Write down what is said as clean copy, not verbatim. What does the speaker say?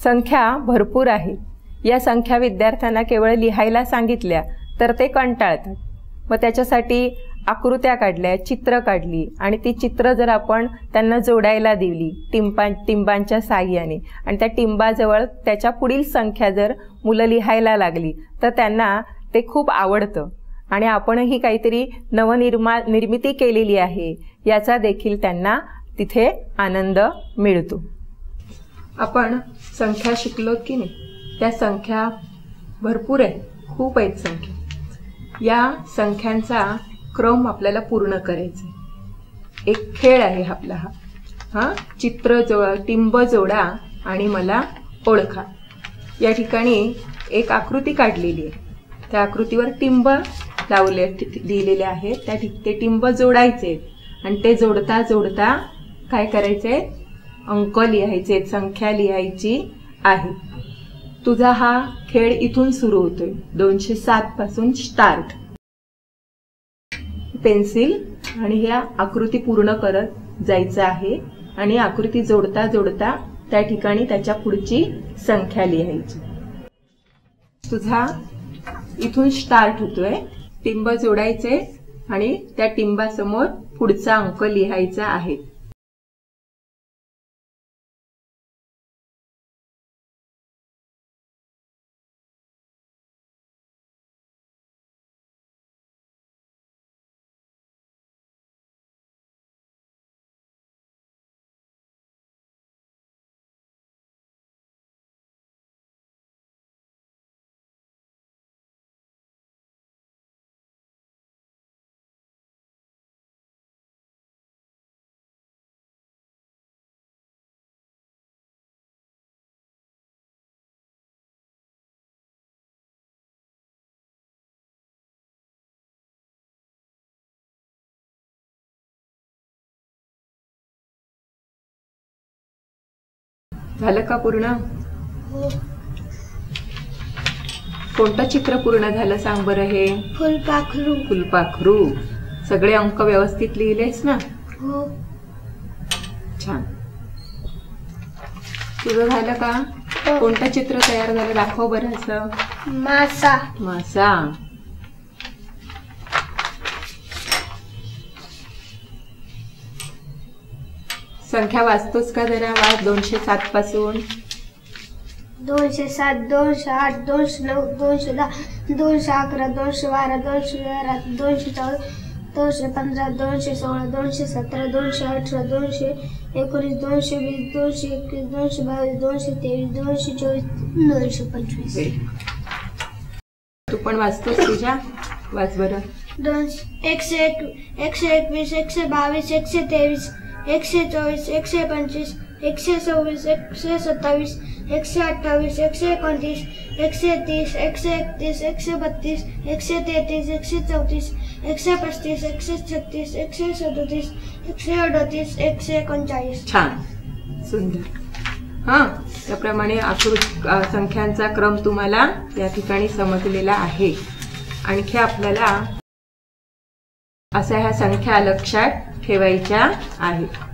संख्या भरपूर आहे, या संख्या विद्यार्थ्यांना केवळ लिहायला सांगितल्या तर ते कंटाळतात। मग त्याच्यासाठी आकृत्या काढल्या, चित्र काढली आणि ती चित्र जर आपण त्यांना जोडायला दिली टिंबांच्या साहाय्याने आणि त्या टिंबाजवळ त्याच्या पुढील संख्या जर मुलं लिहायला लागली तर त्यांना ते खूप आवडतं आणि आपणही काहीतरी निर्मिती केलेली आहे याचा देखील त्यांना तिथे आनंद मिळतो। आपण संख्या शिकलो की नाही, त्या संख्या भरपूर आहेत, खूप आहेत संख्या। या संख्यांचा क्रम आपल्याला पूर्ण करायचा। एक खेळ आहे आपला हा चित्र टिंब जोडा आणि मला ओळखा। या ठिकाणी एक आकृती काढलेली आहे, त्या आकृतीवर टिंब लिहिलेले आहेत, ते टिंब जोडायचे आणि ते जोडता जोडता काय करायचे, अंक लिहायचे, संख्या लिहायची आहे। तुझा हा खेळ इथून सुरू होतोय, 207 पासून स्टार्ट। पेन्सिल आणि ह्या आकृती पूर्ण करत जायचं आहे आणि आकृती जोडता जोडता त्या ठिकाणी त्याच्या पुढची संख्या लिहायची। तुझा इथून स्टार्ट होतोय, टिंब जोडायचे आणि त्या टिंबासमोर पुढचा अंक लिहायचा आहे। झालं का पूर्ण? हो। कोणतं चित्र पूर्ण झालं सांग बरं? हे फुलपाखरू। फुलपाखरू। सगळे अंक व्यवस्थित लिहिलेस ना? हो। छान। तुझं झालं का? कोणतं चित्र तयार झालं दाखव बरं असं? मासा। मासा। संख्या वाचतोस का जरा? वाच 207 पासून। 207, 208, 209, 210, 211, 212, 213, 214, 215, 216, 217, 218, 219, 220, 221, 222, 223, 224, 225। तू पण वाचतोस तुझ्या? वाच बरं। 121, 122, 123, 124, 125, 126, 127, 128, 129, 130, 131, 132, 133, 134, 135, 136, 137, 138, 139। छान, सुंदर। हां, त्याप्रमाणे संख्यांचा क्रम तुम्हाला या ठिकाणी समजलेला आहे। आणखी आपल्याला अशा ह्या संख्या लक्षात ठेवायच्या आहेत।